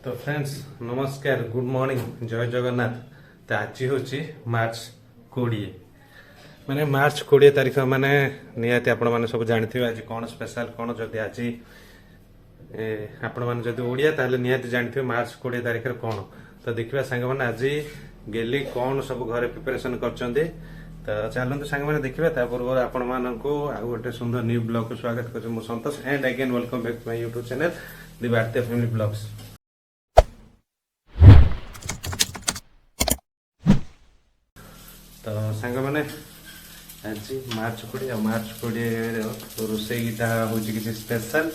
तो फ्रेंड्स नमस्कार good morning जय जगन्नाथ। तो आज हूँ मार्च 20 माने मार्च 20 तारीख माने निहाती आपण माने सब जानथिबे आज कौन स्पेशल कौन जदि आज आपण माने जदि ओडिया ताहले निहाती जानथिबे मार्च 20 तारीख रे कौन। तो देखिबा संग माने आज गेली कौन सब घरे प्रिपरेशन करचंदी। तो चलते सांग मैंने देखिए पूर्व आपण मानकू आ गोटे सुंदर न्यू ब्लॉग को स्वागत कर Santosh and again welcome back to my YouTube channel the Bhartiya family blogs. तो सांग मैंने आज मार्च 20 रोसईटा हूँ किसी स्पेशल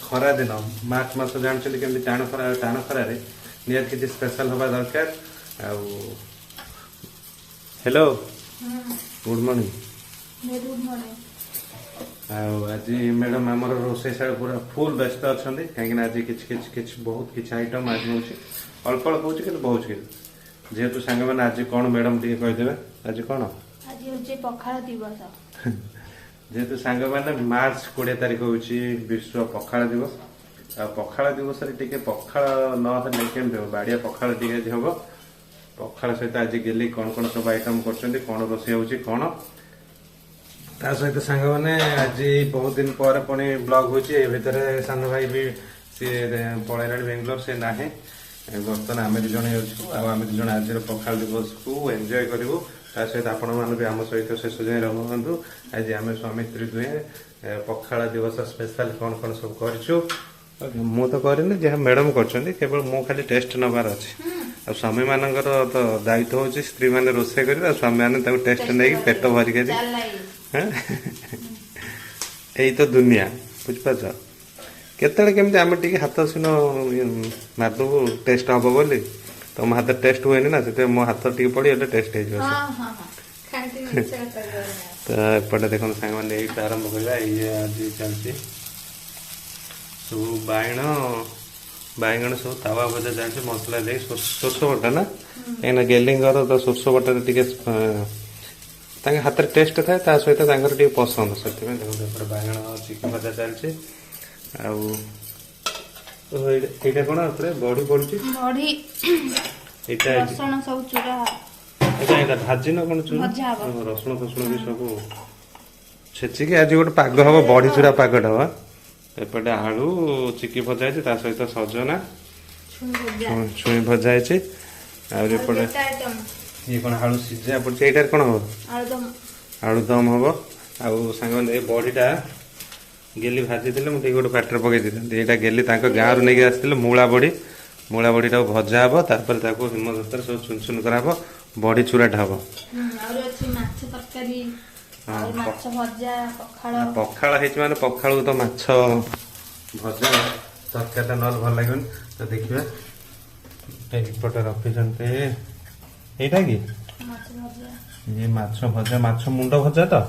खरा दिन मार्च मास जानते केमती टाण खरार निहत किसी स्पेशल हवा दरकार। हेलो गुड मॉर्निंग आज मैडम आमर रोसे पूरा फुल व्यस्त अच्छा कहीं आज किछ बहुत किसी आइटम आज हूँ अल्प अल्प हो बहुत जेहेतु सांग मैंने आज कौन मैडम टी कहीदेवे आज कौन आज पखाल दिवस जेहेतु सांग मैंने मार्च 20 तारीख हूँ विश्व पखाल दिवस आ पखाल दिवस टे पखाल नहेले केमती बाड़िया पखाल टे हम पखाल सहित आज गेली कौन कौन सब आइटम कर कौन रोषे होची कौन ता सहित सांग मैंने आज बहुत दिन पर पुणी ब्लॉग होची भितर सान भाई भी सी पलैला बेंगलोर से ना बर्तमान आम दु जन आम दु जन आज पखाल दिवस को एंजॉय करूँ ता सहित आपण मैंने भी आम सहित शेष जाए रुहतु आज आम स्वामी स्त्री दुहे पखाल दिवस स्पेशल कौन कौन सब कर मु तो करनी जहाँ मैडम कर केवल मु खाली टेस्ट नबार अच्छे आ स्वामी मानकर तो दायित्व हूँ स्त्री मैंने रोसे कर स्वामी मैंने टेस्ट नहीं पेट भरिक यही तो दुनिया बुझिपार केतले केमती आम टी हाथ सुन मारदेबू टेस्ट हम बोली तो मो हाथ टेस्ट हुए ना से मो हाथ टी पड़ी टेस्ट हो तो एपटे देखो सांग मैंने ये आरंभ करवा ये आज चलती सब बाइगण सब तावा भजा जाए मसला दे सोर्ष बटा ना कहीं गेलिंगर तो सोर्ष बटा टे हाथ टेस्ट थाए ता सहित टे पसंद से देखो बाइगण चिकेन भजा चलती आईटा कौन बड़ी पड़ी भाजी न कौन रसुण फसुण भी सब छेचिक आज गोटे पाग हम बड़ी चूरा पागटा हम एपटे आलू चिकी भजा है सहित सजना छुई भजा है ये कौन आलू सीझा पड़े ये कौन हम आलुदम हम आंग बड़ीटा गेली भाजी थे मुझे गोटे पाटर पकई यहाँ गेली गाँव नहीं आसते मूला बड़ीटा भजा हम तापर हिमदस्तर सब चुन चुन कर बड़ी चूराटा हम पखाड़ माने पखाड़ तो माछ भजा तरकारी ना भल लगे तो देखिए एपटे रखिंटे यहाँ कि ये माछ भजा माछ मुंड भजा तो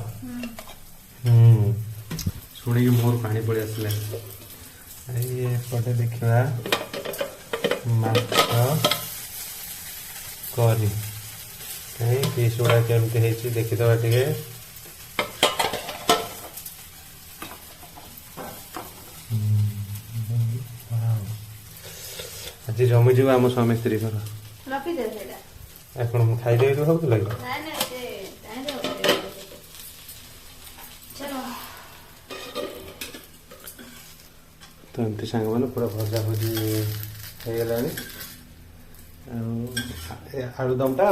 शुणी मोर पानी पड़ी आसला एपटे देखा माछ करी कहीं पीस गुड़ा केमती देखीदे टे आज जमी जीव आम स्वामी स्त्री घर कौन खाईदेवी तो भाव लगे तो एमती सांग मैंने पूरा भजा भजी हो आलुदमटा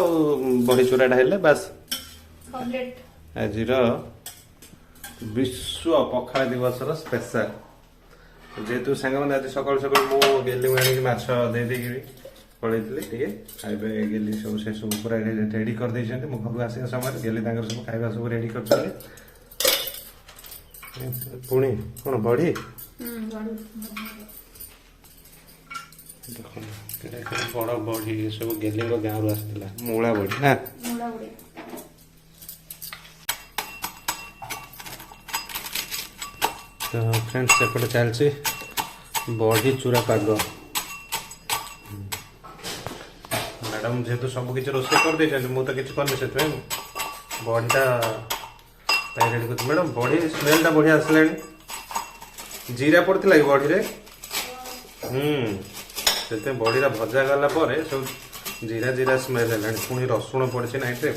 बड़ी चूराटा है बस आज विश्व पखाल दिवस स्पेशल जेहेतु सांग मैंने आज सकाल सकाल मु गेली आनी पलैली खाइबे गेली सब से सब पूरा रेडी कर देछन्ते मो घर आसिया समय गेली सब खाइबा सब रेडी कर पुणी कौन बड़ी बड़ बड़ी सब गेली गाँव आसला मूला बड़ी ना तो फ्रेंड्स सेपटे चलती बड़ी चूरा पाग मैडम जेहेतु सब किसी रोसे कर दे मुझे किसी करनी से बड़ीटा रेडी कर मैडम बड़ी स्मेलटा बढ़िया आसला जीरा पड़ता कि बड़ी से बड़ीरा भजा गला सब जीरा जीरा स्मेल है पुणी रसुण पड़ी ना ये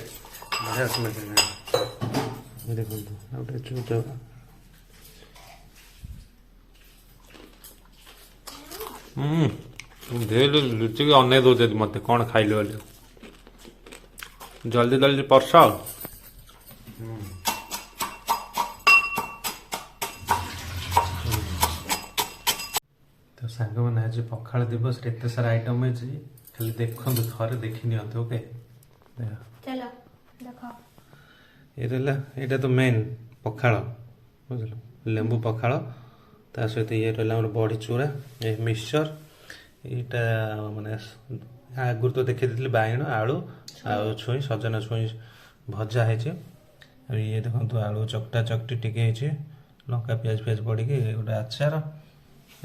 बढ़िया स्मेल है देखो गोटे चूचा लुचिक अनै दौर मत कौन खाइल जल्दी जल्दी परस तो सांग मैंने आज पखाड़ दिवस एत सारा आइटम है खाली देखु थे देखी नि ओके चलो देखो ये तो मेन पखाड़ बुझल लेंबू पखाड़ ता सहित ये रहा बड़ी चूरा ये मिक्सचर यहाँ माने आगुरी तो देखी थी बैगण आलू छुई सजना छुई भजा है ये देखो आलू चकटा चकटी टिके लंका पियाज पियाज पड़ी गोटे आचार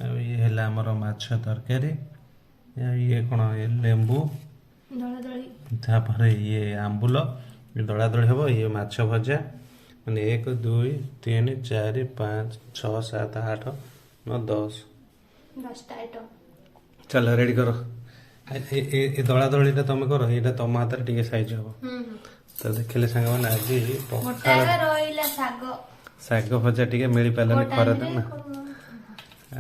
ये है आमर माछ तरकारी ये कौन ये लेंबू तापर ये आंबुल ये दला दली हम ये माछ भजा मैंने 1 2 3 4 5 6 7 8 9 10 आइटम चल रेडी करो ये दला दली तुम करो ये तुम हाथ टे सैज हम तो देखिले सांग मैंने आज शाग भजा टे मिल पारानी खरा दिन ना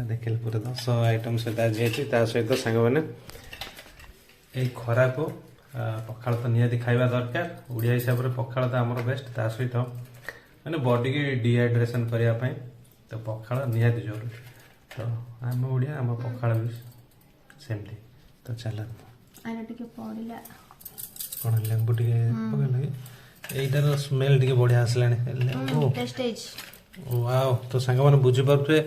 देखिले पूरा 10 आइटम सहित आज सहित सांग मैंने ये खरा को पखाड़ तो निहाती खाइबा दरकार ओडिया हिसाब से पखाड़ तो आमर बेस्ट ता सहित मैंने बॉडी की डिहाइड्रेशन करने तो पखाड़ निहाती जरूरी तो आम ओडिया आम पखाड़ भी सेमती तो चल कौन लेंबू टे पकड़ यहीटार स्मेल टे बढ़िया आसला लेंबू वाओ तो सांग मैंने बुझीपे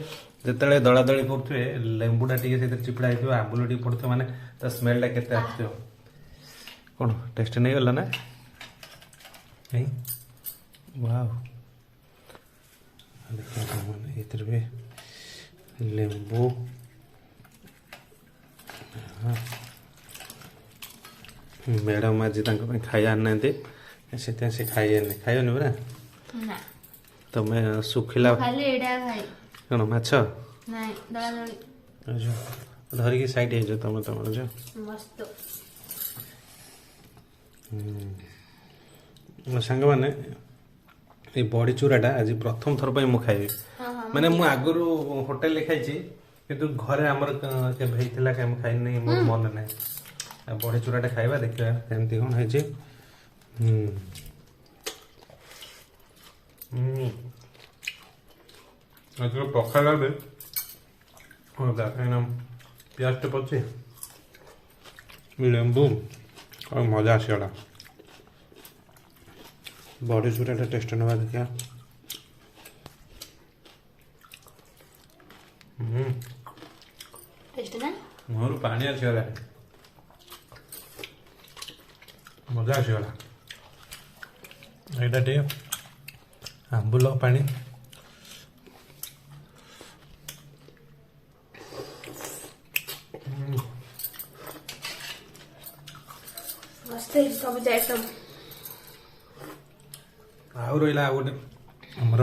जिते दला दली करुवे लेंबूटा टे चिपड़ा हो आंबुल टे पड़े माने तो स्मेलटा के कौन टेस्ट नहीं गला ना वाओ देखिए भी लेंबू मैडम आज खाई आना से खाई खाइबनी पूरा तो मैं सुखिला कौन माछ धरिकी साइड हो तुम तुम जो सांग मैंने ये बड़ी चूराटा आज प्रथम थर पर मुझे खाइबी मैंने मु आगुरी होटेल खाई किंतु घरे आमर केवे होता कहीं खाई नहीं मोर मन ना बड़ी चूराटा खाइबा देखा केमती कौन है पखाड़ा भी प्याज टे पचे लेंबू और मजा आसगला बड़ी चूराटा टेस्ट ना देखा मोर पानी आसगला मजा आसगला यहाँ टे आंबुल पानी सब आइटम आउ रहा गोटे आमर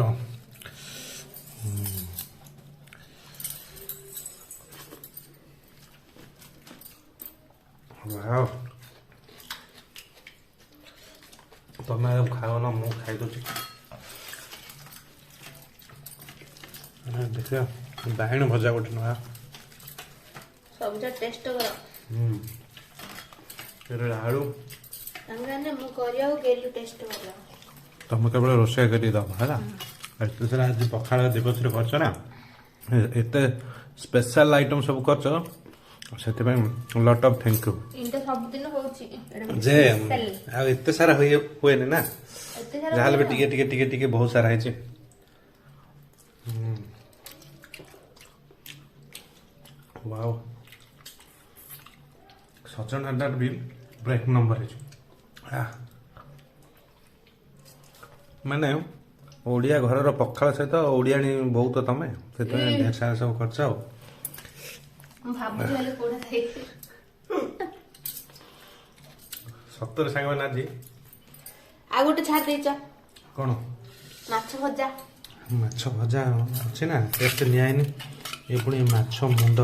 तुम खाओ ना मु खाई दूसरी देख बैगण भजा गोटे नुआ सब टेस्ट कर आलू तुम केवल रोषे कर आज पखाड़ दिवस कर एत स्पेशल आइटम सब कर लट ऑफ थैंक यू जे एत सारा हुए ना जहाँ भी टिके टिके टिके टिके बहुत सारा है वाओ सजन अड्डार भी ब्रेक नंबर है माने ओडिया घर पखाड़ सहित ओडियाणी बहुत तमें से ढेर सारा सब कर सतर सांग आज आ गोटे छाड़ देच कौन माछ भजा अच्छी ना टेस्ट निआनी ये पुणी माछ मुंड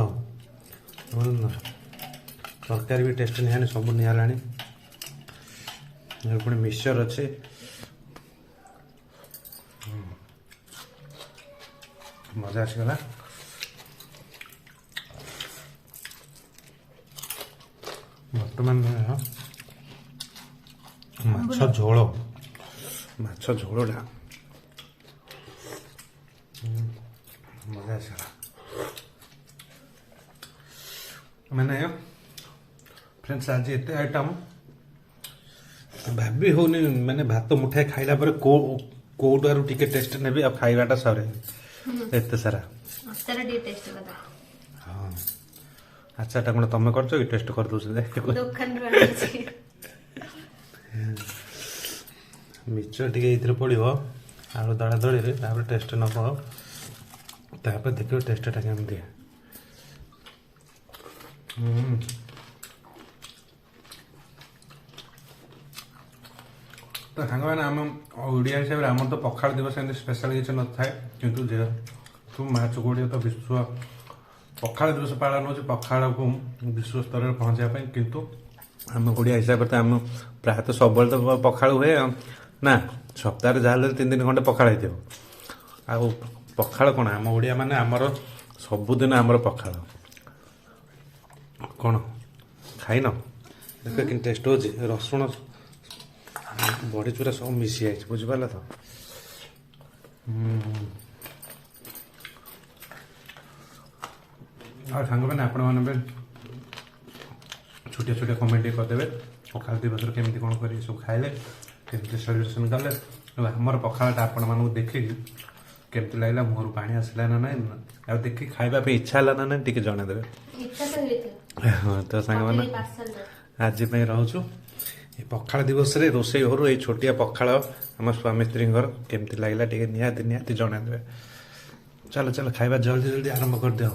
ତରକାରୀ ବି ଟେଷ୍ଟ ନିହାନି ସବୁ ନିହାଲାଣି ପୁଣି ମିକ୍ସଚର ଅଛି ମଜା ଆସିଗଲା ବର୍ତ୍ତମାନ ମାଛ ଝୋଳଟା ମଜା ଆସିଗଲା ମାନେ ଫ୍ରେଣ୍ଡସ୍ ଆଜି ଏତେ ଆଇଟମ୍ ଭାବି ହଉନି ମାନେ ଭାତ ମୁଠାଏ ଖାଇଲା ପରେ କୋଉଟାରୁ ଟିକେ ଟେଷ୍ଟ ନେବି ଆଉ ଖାଇବାଟା ସରେ ଏତେ ସାରା ଟିକେ ଟେଷ୍ଟ କଥା ହଁ ଆଚାରଟା କ'ଣ ତମେ କରୁଛ କି ଟେଷ୍ଟ କରିଦେଉଛ ଦୋକାନରୁ ଆଣିଛି ମିକ୍ସଚର ଟିକେ ଏଇଥିରେ ପଡ଼ିବ ଆଳୁ ଦଳା ଦଳିରେ ତାପରେ ଟେଷ୍ଟ ନେବ ତାପରେ ଦେଖିବ ଟେଷ୍ଟଟା କେମିତି ତ ସାଙ୍ଗମାନେ ଆମ ଓଡ଼ିଆ ହିସାବରେ ଆମର ତ ପଖାଳ ଦିବସ ଏମିତି ସ୍ପେଶାଲ କିଛି ନଥାଏ କିନ୍ତୁ ଯେହେତୁ ମାର୍ଚ୍ଚ 20 ତ ବିଶ୍ୱ ପଖାଳ ଦିବସ ପାଳନ ହେଉଛି ପଖାଳକୁ ବିଶ୍ୱ ସ୍ତରରେ ପହଞ୍ଚିବା ପାଇଁ କିନ୍ତୁ ଆମ ଓଡ଼ିଆ ହିସାବରେ ତ ଆମ ପ୍ରାୟତଃ ସବୁବେଳେ ତ ପଖାଳ ହୁଏ ନା ସପ୍ତାହରେ ଯାହା ହେଲେ 3 ଖଣ୍ଡେ ପଖାଳ ହେଇଥିବ ଆଉ ପଖାଳ କ'ଣ ଆମ ଓଡ଼ିଆ ମାନେ ଆମର ସବୁଦିନ ଆମର ପଖାଳ କ'ଣ ଖାଇନ ଦେଖ କେମିତି ଟେଷ୍ଟ ହେଉଛି ରସୁଣ ବଡ଼ି ଚୁରା ସବୁ ମିଶି ଯାଇଛି ବୁଝିପାରିଲ ତ ଆଉ ସାଙ୍ଗମାନେ ଆପଣମାନେ ବି ଛୋଟିଆ ଛୋଟିଆ କମେଣ୍ଟ ଟିକେ କରିଦେବେ ପଖାଳ ଦିବସରେ କେମିତି କ'ଣ କରି ସବୁ ଖାଇଲେ କେମିତି ସେଲିବ୍ରେସନ୍ କଲେ ଆମର ପଖାଳଟା ଆପଣମାନଙ୍କୁ ଦେଖିକି କେମିତି ଲାଗିଲା ମୁହଁରୁ ପାଣି ଆସିଲା ନା ନାହିଁ ଆଉ ଦେଖିକି ଖାଇବା ପାଇଁ ଇଚ୍ଛା ହେଲା ନା ନାହିଁ ଟିକେ ଜଣେଇଦେବେ ହଁ ତ ସାଙ୍ଗମାନେ ଆଜି ପାଇଁ ରହୁଛୁ ଏ ପଖାଳ ଦିବସରେ ରୋଷେଇ ଘରୁ ଏଇ ଛୋଟିଆ ପଖାଳ ଆମ ସ୍ୱାମୀ ସ୍ତ୍ରୀଙ୍କର କେମିତି ଲାଗିଲା ଟିକେ ନିହାତି ଜଣେଇଦେବେ ଚାଲ ଖାଇବା ଜଲ୍ଦି ଆରମ୍ଭ କରିଦିଅ